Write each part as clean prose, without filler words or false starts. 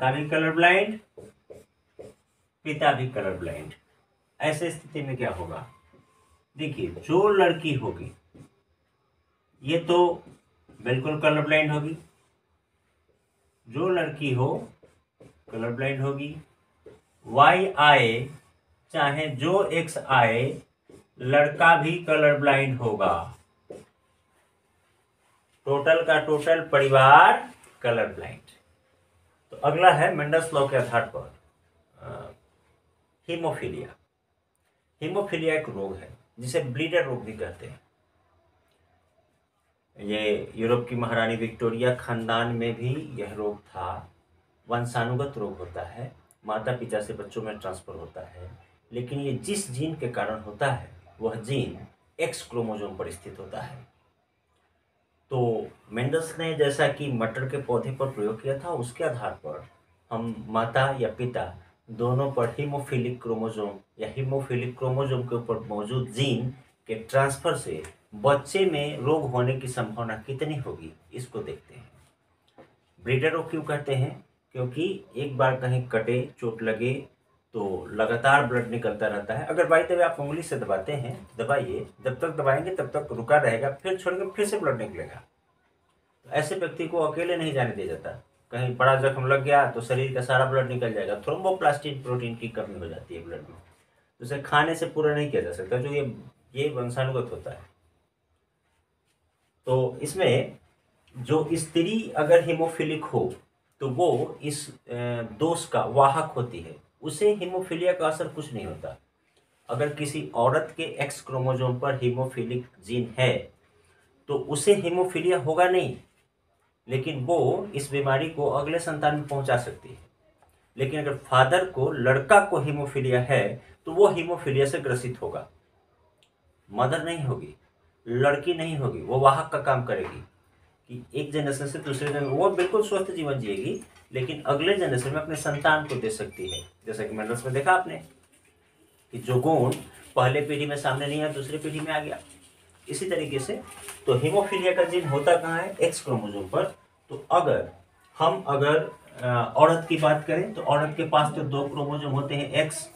माता भी colour blind, पिता भी कलर ब्लाइंड। ऐसे स्थिति में क्या होगा, देखिए जो लड़की होगी ये तो बिल्कुल कलर ब्लाइंड होगी, जो लड़की हो कलर ब्लाइंड होगी। वाई आए चाहे जो एक्स आए, लड़का भी कलर ब्लाइंड होगा। टोटल का टोटल परिवार कलर ब्लाइंड। तो अगला है मेंडल्स लॉ के आधार पर हीमोफीलिया। हीमोफीलिया एक रोग है जिसे ब्लीडर रोग भी कहते हैं। ये यूरोप की महारानी विक्टोरिया खानदान में भी यह रोग था। वंशानुगत रोग होता है, माता पिता से बच्चों में ट्रांसफर होता है, लेकिन ये जिस जीन के कारण होता है वह जीन एक्स क्रोमोसोम पर स्थित होता है। तो मेंडल्स ने जैसा कि मटर के पौधे पर प्रयोग किया था, उसके आधार पर हम माता या पिता दोनों पर हीमोफिलिक क्रोमोसोम या हीमोफिलिक क्रोमोसोम के ऊपर मौजूद जीन के ट्रांसफर से बच्चे में रोग होने की संभावना कितनी होगी, इसको देखते हैं। ब्रीडर रोग क्यों कहते हैं, क्योंकि एक बार कहीं कटे, चोट लगे तो लगातार ब्लड निकलता रहता है। अगर बाई द वे आप उंगली से दबाते हैं, दबाइए, जब तक दबाएंगे तब तक रुका रहेगा, फिर छोड़ के फिर से ब्लड निकलेगा। तो ऐसे व्यक्ति को अकेले नहीं जाने दिया जाता। कहीं बड़ा जख्म लग गया तो शरीर का सारा ब्लड निकल जाएगा। थ्रोम्बोप्लास्टिन प्रोटीन की कमी हो जाती है ब्लड में, तो उसे खाने से पूरा नहीं किया जा सकता, जो ये वंशानुगत होता है। तो इसमें जो स्त्री अगर हीमोफिलिक हो तो वो इस दोष का वाहक होती है, उसे हीमोफीलिया का असर कुछ नहीं होता। अगर किसी औरत के एक्स क्रोमोसोम पर हीमोफिलिक जीन है तो उसे हीमोफीलिया होगा नहीं, लेकिन वो इस बीमारी को अगले संतान में पहुंचा सकती है। लेकिन अगर फादर को, लड़का को हीमोफीलिया है तो वो हीमोफीलिया से ग्रसित होगा। मदर नहीं होगी, लड़की नहीं होगी, वो वाहक का काम करेगी कि एक जनरेशन से दूसरे जनरेशन, वो बिल्कुल स्वस्थ जीवन जिएगी, लेकिन अगले जनरेशन में अपने संतान को दे सकती है। जैसा कि मेंडल्स में देखा आपने कि जो गुण पहले पीढ़ी में सामने नहीं आया, दूसरी पीढ़ी में आ गया। इसी तरीके से तो हीमोफीलिया का जीन होता कहाँ है, एक्स क्रोमोसोम पर। तो अगर हम औरत की बात करें तो औरत के पास तो 2 क्रोमोसोम होते हैं एक्स,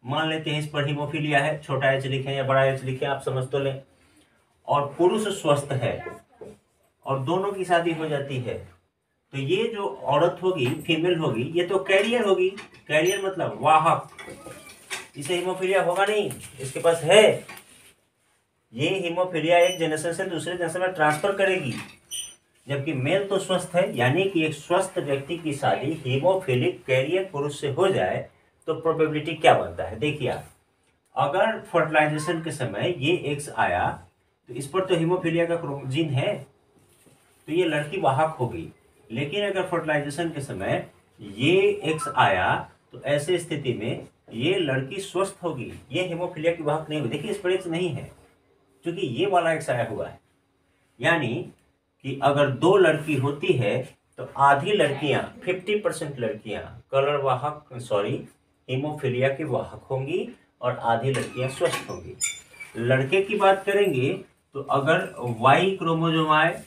मान लेते हैं इस पर हीमोफीलिया है, छोटा एच लिखें या बड़ा एच लिखें, आप समझ तो लें। और पुरुष स्वस्थ है और दोनों की शादी हो जाती है, तो ये जो औरत होगी, फीमेल होगी, ये तो कैरियर होगी। कैरियर मतलब वाहक, इसे हीमोफीलिया होगा नहीं, इसके पास है। ये हीमोफीलिया एक जनरेशन से दूसरे जनरेशन में ट्रांसफर करेगी। जबकि मेल तो स्वस्थ है, यानी कि एक स्वस्थ व्यक्ति की शादी हीमोफिलिक कैरियर पुरुष से हो जाए तो प्रोबेबिलिटी क्या बनता है, देखिए आप। अगर फर्टिलाइजेशन के समय ये एक्स आया तो इस पर तो हीमोफीलिया का जीन है, तो ये लड़की वाहक होगी। लेकिन अगर फर्टिलाइजेशन के समय ये एक्स आया तो ऐसे स्थिति में ये लड़की स्वस्थ होगी, ये हीमोफीलिया की वाहक नहीं होगी। देखिए इस पर एक्स नहीं है, क्योंकि ये वाला एक्स आया हुआ है। यानी कि अगर 2 लड़की होती है तो आधी लड़कियां, 50% लड़कियां कलर वाहक, हीमोफीलिया की वाहक होंगी और आधी लड़कियां स्वस्थ होंगी। लड़के की बात करेंगे तो अगर वाई क्रोमोसोम आए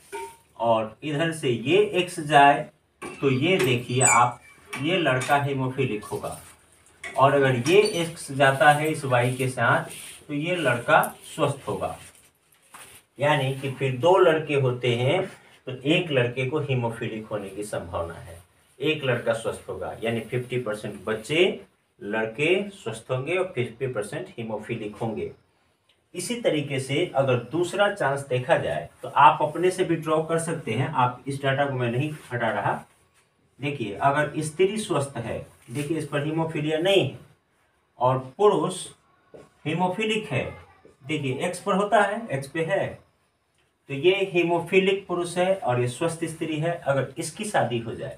और इधर से ये एक्स जाए तो ये देखिए आप, ये लड़का हीमोफिलिक होगा। और अगर ये एक्स जाता है इस वाई के साथ तो ये लड़का स्वस्थ होगा। यानी कि फिर 2 लड़के होते हैं तो एक लड़के को हीमोफिलिक होने की संभावना है, एक लड़का स्वस्थ होगा। यानी 50% बच्चे लड़के स्वस्थ होंगे और 50% हीमोफिलिक होंगे। इसी तरीके से अगर दूसरा चांस देखा जाए तो आप अपने से भी ड्रॉ कर सकते हैं। आप इस डाटा को मैं नहीं हटा रहा। देखिए अगर स्त्री स्वस्थ है, देखिए इस पर हीमोफीलिया नहीं है, और पुरुष हीमोफिलिक है, देखिए एक्स पर होता है, एक्स पे है, तो ये हीमोफिलिक पुरुष है और ये स्वस्थ स्त्री है। अगर इसकी शादी हो जाए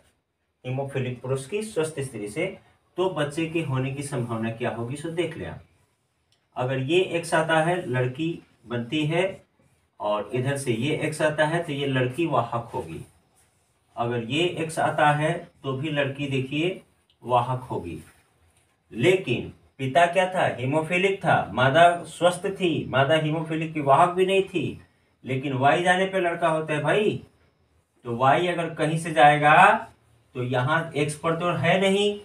हीमोफिलिक पुरुष की स्वस्थ स्त्री से, तो बच्चे के होने की संभावना क्या होगी, सो देख लें आप। अगर ये एक्स आता है लड़की बनती है, और इधर से ये एक्स आता है तो ये लड़की वाहक होगी। अगर ये एक्स आता है तो भी लड़की देखिए वाहक होगी। लेकिन पिता क्या था, हीमोफिलिक था, मादा स्वस्थ थी, मादा हीमोफिलिक की वाहक भी नहीं थी। लेकिन वाई जाने पे लड़का होता है भाई। तो वाई अगर कहीं से जाएगा तो यहाँ एक्स पर तो है नहीं,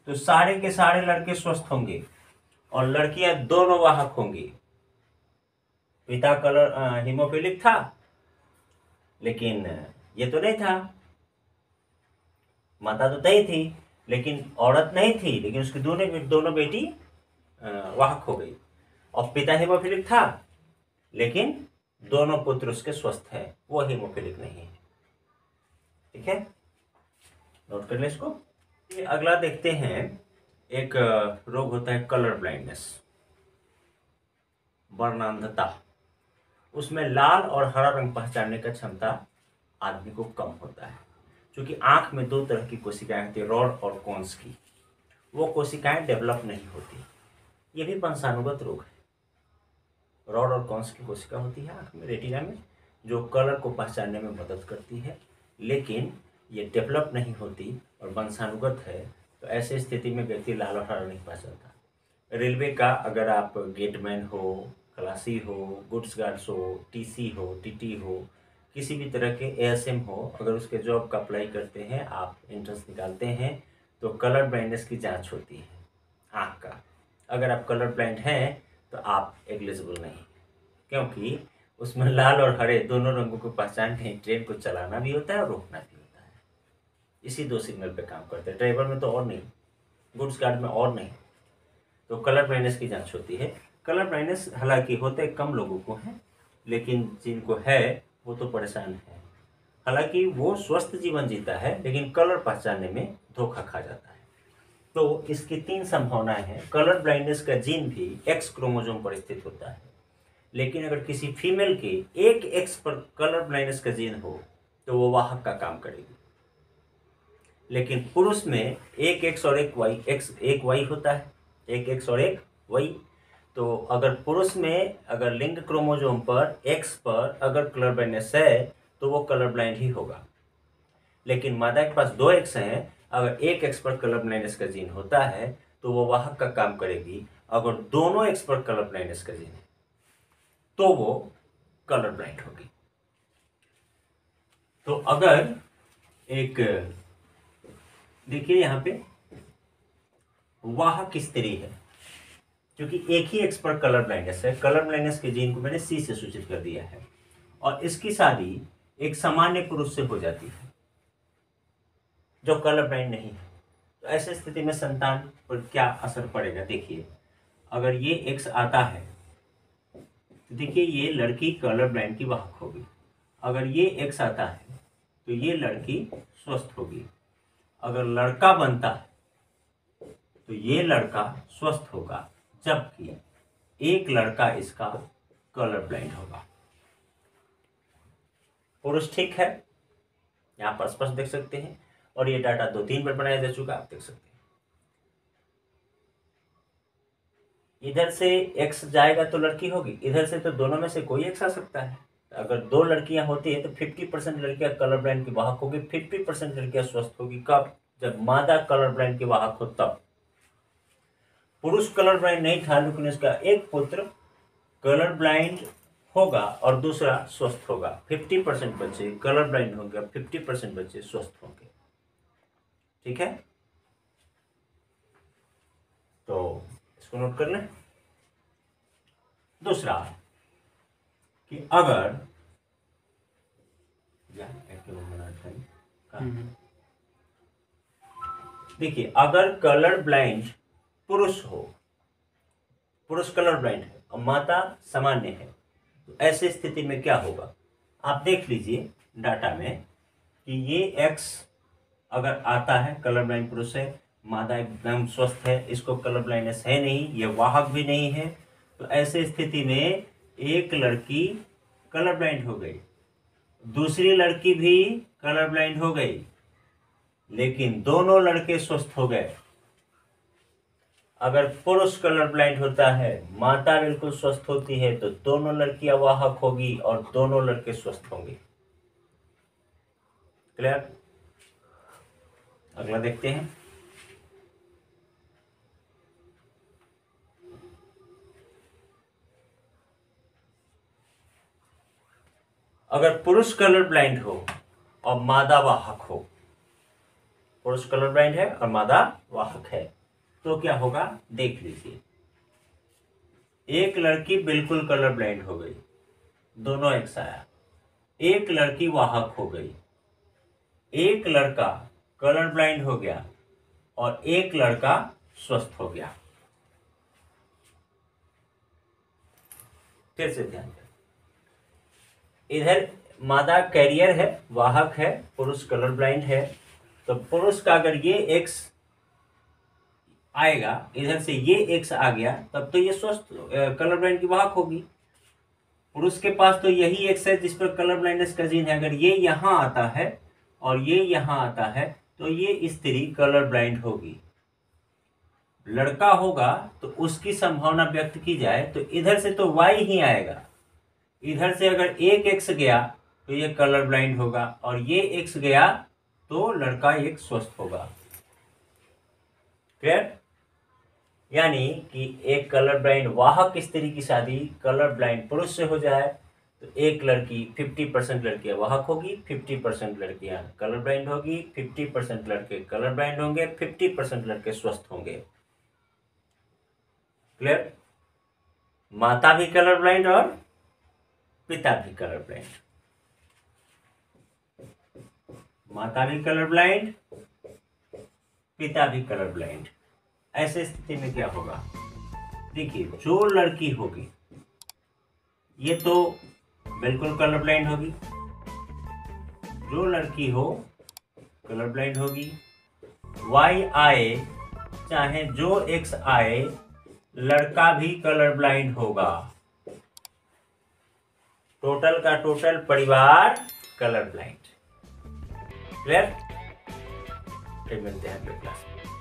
तो सारे के सारे लड़के स्वस्थ होंगे और लड़कियां दोनों वाहक होंगी। पिता हीमोफिलिक था, लेकिन ये तो नहीं था। माता तो तय थी, लेकिन औरत नहीं थी, लेकिन उसकी दोनों बेटी वाहक हो गई। और पिता हीमोफिलिक था, लेकिन दोनों पुत्र उसके स्वस्थ हैं, वो हीमोफिलिक नहीं है। ठीक है, नोट कर ले इसको। ये अगला देखते हैं, एक रोग होता है कलर ब्लाइंडनेस, वर्णांधता। उसमें लाल और हरा रंग पहचानने का क्षमता आदमी को कम होता है, क्योंकि आंख में दो तरह की कोशिकाएं होती है, रॉड और कोन्स की। वो कोशिकाएं डेवलप नहीं होती। ये भी वंशानुगत रोग है। रॉड और कोन्स की कोशिका होती है आंख में, रेटिना में, जो कलर को पहचानने में मदद करती है, लेकिन ये डेवलप नहीं होती और वंशानुगत है। तो ऐसे स्थिति में व्यक्ति लाल और हरा नहीं पहचानता। रेलवे का अगर आप गेटमैन हो, खलासी हो, गुड्स गार्ड्स हो, टीसी हो, टीटी हो, किसी भी तरह के एएसएम हो, अगर उसके जॉब का अप्लाई करते हैं, आप एंट्रेंस निकालते हैं, तो कलर ब्लाइंडनेस की जांच होती है आँख का। अगर आप कलर ब्लाइंड हैं तो आप एलिजिबल नहीं, क्योंकि उसमें लाल और हरे दोनों रंगों को पहचान के ट्रेन को चलाना भी होता है और रोकना भी होता है। इसी दो सिग्नल पे काम करते हैं, ड्राइवर में तो और नहीं, गुड्स गार्ड में और नहीं। तो कलर ब्लाइंडनेस की जांच होती है। कलर ब्लाइंडनेस हालांकि होते कम लोगों को है, लेकिन जिनको है वो तो परेशान है। हालांकि वो स्वस्थ जीवन जीता है, लेकिन कलर पहचानने में धोखा खा जाता है। तो इसकी 3 संभावनाएं हैं। कलर ब्लाइंडनेस का जीन भी एक्स क्रोमोसोम पर स्थित होता है, लेकिन अगर किसी फीमेल के एक एक्स पर कलर ब्लाइंडनेस का जीन हो तो वो वाहक का काम करेगी। लेकिन पुरुष में एक एक्स और एक वाई होता है, एक एक्स और एक वाई। तो अगर पुरुष में अगर लिंग क्रोमोसोम पर एक्स पर अगर कलर ब्लाइंडनेस है तो वो कलर ब्लाइंड ही होगा। लेकिन मादा के पास 2 एक्स हैं, अगर एक एक्स पर कलर ब्लाइंडनेस का जीन होता है तो वो वाहक का काम करेगी। अगर दोनों एक्स पर कलर ब्लाइंडनेस का जीन है तो वो कलर ब्लाइंड होगी। तो अगर एक देखिए यहाँ पे वाहक स्त्री है, क्योंकि एक ही एक्स पर कलर ब्लाइंडनेस है, कलर ब्लाइंडनेस के जीन को मैंने सी से सूचित कर दिया है, और इसकी शादी एक सामान्य पुरुष से हो जाती है जो कलर ब्लाइंड नहीं है। तो ऐसी स्थिति में संतान पर क्या असर पड़ेगा? देखिए, अगर ये एक्स आता है तो देखिए ये लड़की कलर ब्लाइंड की वाहक होगी। अगर ये एक्स आता है तो ये लड़की स्वस्थ होगी। अगर लड़का बनता है तो ये लड़का स्वस्थ होगा, जबकि एक लड़का इसका कलर ब्लाइंड होगा। पुरुष ठीक है, यहाँ पर स्पष्ट देख सकते हैं, और ये डाटा 2-3 बार बनाया जा चुका, आप देख सकते हैं। इधर से एक्स जाएगा तो लड़की होगी, इधर से तो दोनों में से कोई एक्स आ सकता है। अगर 2 लड़कियां होती है तो 50% लड़कियां कलर ब्लाइंड की वाहक होगी, 50% लड़कियां स्वस्थ होगी। कब? जब मादा कलर ब्लाइंड की वाहक हो तब। पुरुष कलर ब्लाइंड नहीं था, लेकिन उसका एक पुत्र कलर ब्लाइंड होगा और दूसरा स्वस्थ होगा। 50% बच्चे कलर ब्लाइंड होंगे, 50% बच्चे स्वस्थ होंगे। ठीक है, तो इसको नोट कर लें। दूसरा कि अगर देखिए, अगर कलर ब्लाइंड पुरुष हो, पुरुष कलर ब्लाइंड है और माता सामान्य है, तो ऐसी स्थिति में क्या होगा? आप देख लीजिए डाटा में कि ये एक्स अगर आता है, कलर ब्लाइंड पुरुष है, मादा एकदम स्वस्थ है, इसको कलर ब्लाइंडनेस है नहीं, ये वाहक भी नहीं है, तो ऐसे स्थिति में एक लड़की कलर ब्लाइंड हो गई, दूसरी लड़की भी कलर ब्लाइंड हो गई, लेकिन दोनों लड़के स्वस्थ हो गए। अगर पुरुष कलर ब्लाइंड होता है, माता बिल्कुल स्वस्थ होती है, तो दोनों लड़कियां वाहक होगी और दोनों लड़के स्वस्थ होंगे। क्लियर? अगला देखते हैं। अगर पुरुष कलर ब्लाइंड हो और मादा वाहक हो, पुरुष कलर ब्लाइंड है और मादा वाहक है, तो क्या होगा देख लीजिए। एक लड़की बिल्कुल कलर ब्लाइंड हो गई, दोनों एक्स आया। एक लड़की वाहक हो गई, एक लड़का कलर ब्लाइंड हो गया और एक लड़का स्वस्थ हो गया। फिर से ध्यान दें, इधर मादा कैरियर है, वाहक है, पुरुष कलर ब्लाइंड है। तो पुरुष का अगर ये एक्स आएगा, इधर से ये एक्स आ गया, तब तो ये स्वस्थ कलर ब्लाइंड की वाहक होगी। पुरुष के पास तो यही एक्स है जिस पर कलर ब्लाइंडनेस का जीन है। अगर ये यहां आता है और ये यहां आता है तो ये स्त्री कलर ब्लाइंड होगी। लड़का होगा तो उसकी संभावना व्यक्त की जाए तो इधर से तो वाई ही आएगा। इधर से अगर एक एक्स गया तो ये कलर ब्लाइंड होगा और ये एक्स गया तो लड़का एक स्वस्थ होगा। क्लियर? यानी कि एक कलर ब्लाइंड वाहक स्त्री की शादी कलर ब्लाइंड पुरुष से हो जाए तो एक लड़की 50% लड़कियां वाहक होगी, 50% लड़कियां कलर ब्लाइंड होगी, 50% लड़के कलर ब्लाइंड होंगे, 50% लड़के स्वस्थ होंगे। क्लियर? माता भी कलर ब्लाइंड और पिता भी कलर ब्लाइंड। माता भी कलर ब्लाइंड, पिता भी कलर ब्लाइंड। ऐसे स्थिति में क्या होगा? देखिए, जो लड़की होगी ये तो बिल्कुल कलर ब्लाइंड होगी, जो लड़की हो कलर ब्लाइंड होगी। वाई आए चाहे जो एक्स आए, लड़का भी कलर ब्लाइंड होगा। टोटल का टोटल परिवार कलर ब्लाइंड। क्लियर? फिर मिलते हैं अगले क्लास में।